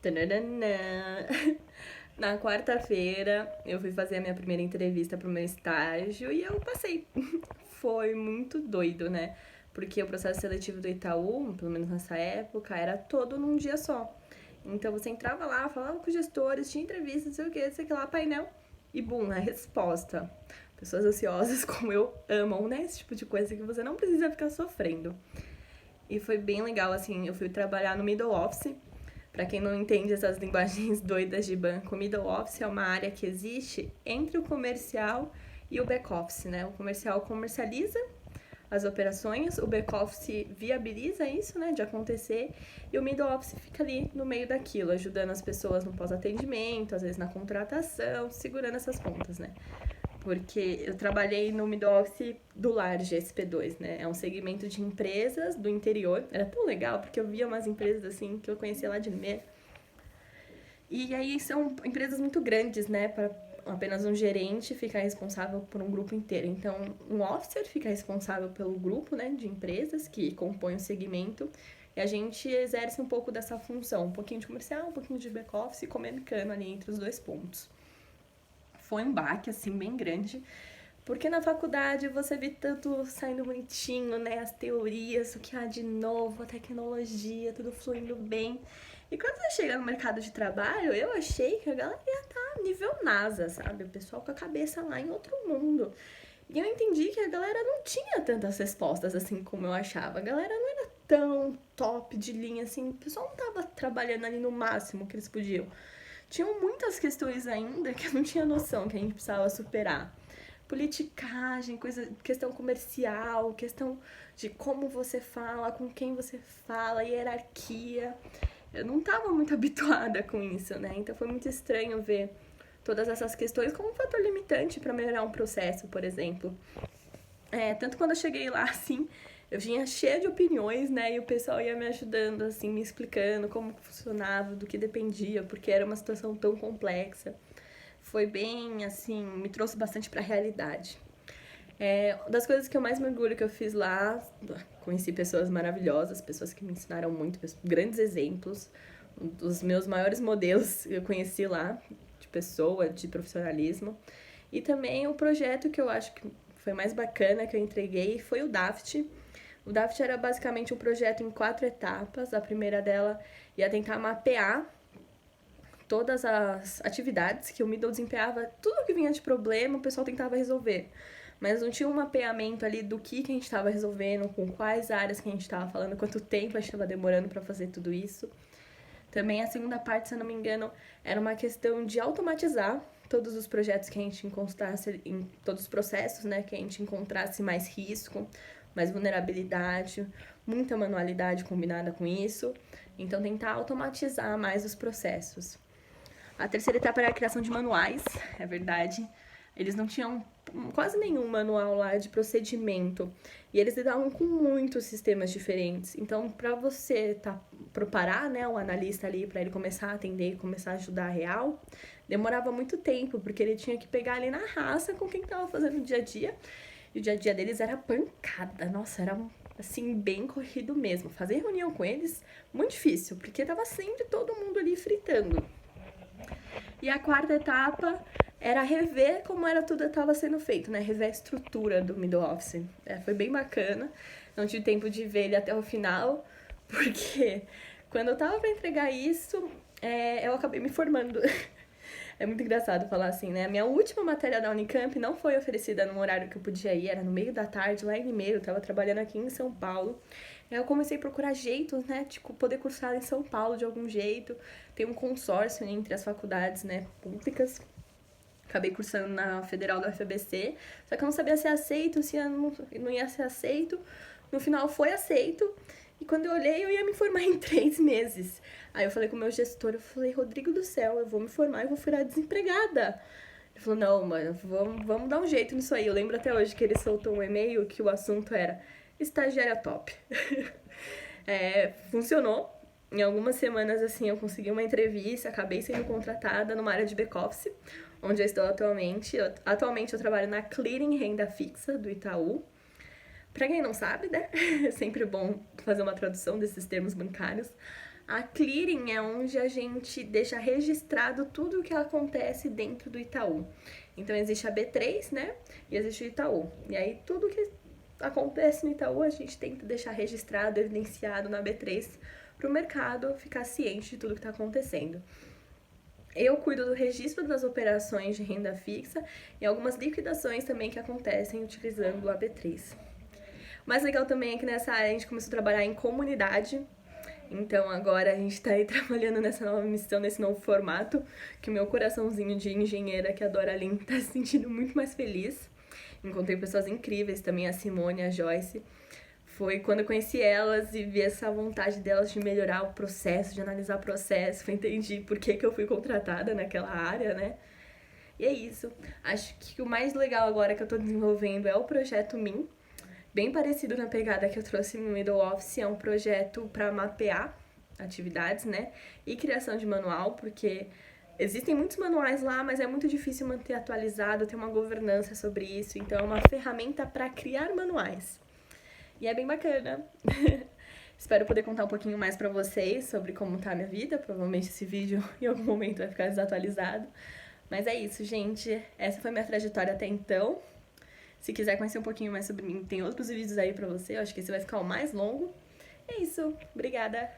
Tananana. Na quarta-feira, eu fui fazer a minha primeira entrevista pro meu estágio e eu passei. Foi muito doido, né? Porque o processo seletivo do Itaú, pelo menos nessa época, era todo num dia só. Então você entrava lá, falava com os gestores, tinha entrevista, não sei o que lá, painel, e bum, a resposta. Pessoas ansiosas como eu amam, né? Esse tipo de coisa que você não precisa ficar sofrendo. E foi bem legal, assim, eu fui trabalhar no middle office. Para quem não entende essas linguagens doidas de banco, o middle office é uma área que existe entre o comercial e o back office, né? O comercial comercializa as operações, o back office viabiliza isso, né, de acontecer, e o middle office fica ali no meio daquilo, ajudando as pessoas no pós-atendimento, às vezes na contratação, segurando essas pontas, né? Porque eu trabalhei no middle office do lar GSP2, né? É um segmento de empresas do interior. Era tão legal, porque eu via umas empresas assim que eu conhecia lá de Limeira. E aí são empresas muito grandes, né? Para apenas um gerente ficar responsável por um grupo inteiro. Então, um officer fica responsável pelo grupo, né, de empresas que compõem o segmento. E a gente exerce um pouco dessa função, um pouquinho de comercial, um pouquinho de back-office, comunicando ali entre os dois pontos. Foi um baque, assim, bem grande, porque na faculdade você vê tanto saindo bonitinho, né? As teorias, o que há de novo, a tecnologia, tudo fluindo bem. E quando você chega no mercado de trabalho, eu achei que a galera ia estar nível NASA, sabe? O pessoal com a cabeça lá em outro mundo. E eu entendi que a galera não tinha tantas respostas assim como eu achava. A galera não era tão top de linha assim. O pessoal não tava trabalhando ali no máximo que eles podiam. Tinham muitas questões ainda que eu não tinha noção que a gente precisava superar. Politicagem, questão comercial, questão de como você fala, com quem você fala, hierarquia. Eu não estava muito habituada com isso, né? Então foi muito estranho ver todas essas questões como um fator limitante para melhorar um processo, por exemplo. Tanto quando eu cheguei lá, assim, eu vinha cheia de opiniões, né? E o pessoal ia me ajudando, assim, me explicando como funcionava, do que dependia, porque era uma situação tão complexa. Foi bem, assim, me trouxe bastante para a realidade. Das coisas que eu mais me orgulho que eu fiz lá, conheci pessoas maravilhosas, pessoas que me ensinaram muito, grandes exemplos. Um dos meus maiores modelos eu conheci lá, de pessoa, de profissionalismo. E também o projeto que eu acho que foi mais bacana que eu entreguei foi o DAFT. O DAFT era basicamente um projeto em 4 etapas. A primeira dela ia tentar mapear todas as atividades que o Middle desempenhava, tudo que vinha de problema, o pessoal tentava resolver. Mas não tinha um mapeamento ali do que a gente estava resolvendo, com quais áreas que a gente estava falando, quanto tempo a gente estava demorando para fazer tudo isso. Também a segunda parte, se eu não me engano, era uma questão de automatizar todos os projetos que a gente encontrasse, em todos os processos, né, que a gente encontrasse mais risco, mais vulnerabilidade, muita manualidade combinada com isso. Então, tentar automatizar mais os processos. A terceira etapa era a criação de manuais, é verdade. Eles não tinham quase nenhum manual lá de procedimento. E eles lidavam com muitos sistemas diferentes. Então, para você preparar, né, o analista ali, para ele começar a atender e começar a ajudar real, demorava muito tempo, porque ele tinha que pegar ali na raça com quem estava fazendo o dia a dia. E o dia a dia deles era pancada. Nossa, era assim, bem corrido mesmo. Fazer reunião com eles, muito difícil, porque tava sempre todo mundo ali fritando. E a quarta etapa era rever como era tudo estava sendo feito, né? Rever a estrutura do middle office. Foi bem bacana. Não tive tempo de ver ele até o final, porque quando eu tava para entregar isso, eu acabei me formando. É muito engraçado falar assim, né? A minha última matéria da Unicamp não foi oferecida no horário que eu podia ir, era no meio da tarde, lá em Limeira, eu tava trabalhando aqui em São Paulo. Aí eu comecei a procurar jeitos, né, tipo, poder cursar em São Paulo de algum jeito. Tem um consórcio entre as faculdades, né, públicas. Acabei cursando na Federal da UFABC, só que eu não sabia se ia aceito, se não ia ser aceito. No final foi aceito, e quando eu olhei, eu ia me formar em 3 meses. Aí eu falei com o meu gestor, eu falei, Rodrigo do céu, eu vou me formar e vou virar desempregada. Ele falou, não, mano, vamos dar um jeito nisso aí. Eu lembro até hoje que ele soltou um e-mail que o assunto era estagiária top. Funcionou. Em algumas semanas, assim, eu consegui uma entrevista, acabei sendo contratada numa área de back-office, onde eu estou atualmente. Atualmente eu trabalho na Clearing Renda Fixa do Itaú. Pra quem não sabe, né? É sempre bom fazer uma tradução desses termos bancários. A clearing é onde a gente deixa registrado tudo o que acontece dentro do Itaú. Então existe a B3, né? E existe o Itaú. E aí tudo que acontece no Itaú a gente tenta deixar registrado, evidenciado na B3 para o mercado ficar ciente de tudo que está acontecendo. Eu cuido do registro das operações de renda fixa e algumas liquidações também que acontecem utilizando o AB3. O mais legal também é que nessa área a gente começou a trabalhar em comunidade. Então agora a gente está aí trabalhando nessa nova missão, nesse novo formato, que o meu coraçãozinho de engenheira que adora a Lean está se sentindo muito mais feliz. Encontrei pessoas incríveis também, a Simone, a Joyce. Foi quando eu conheci elas e vi essa vontade delas de melhorar o processo, de analisar o processo, eu entendi por que eu fui contratada naquela área, né? E é isso. Acho que o mais legal agora que eu tô desenvolvendo é o projeto Min, bem parecido na pegada que eu trouxe no Middle Office, é um projeto para mapear atividades, né? E criação de manual, porque existem muitos manuais lá, mas é muito difícil manter atualizado, ter uma governança sobre isso, então é uma ferramenta para criar manuais. E é bem bacana. Espero poder contar um pouquinho mais pra vocês sobre como tá a minha vida. Provavelmente esse vídeo em algum momento vai ficar desatualizado. Mas é isso, gente. Essa foi minha trajetória até então. Se quiser conhecer um pouquinho mais sobre mim, tem outros vídeos aí pra você. Eu acho que esse vai ficar o mais longo. É isso. Obrigada.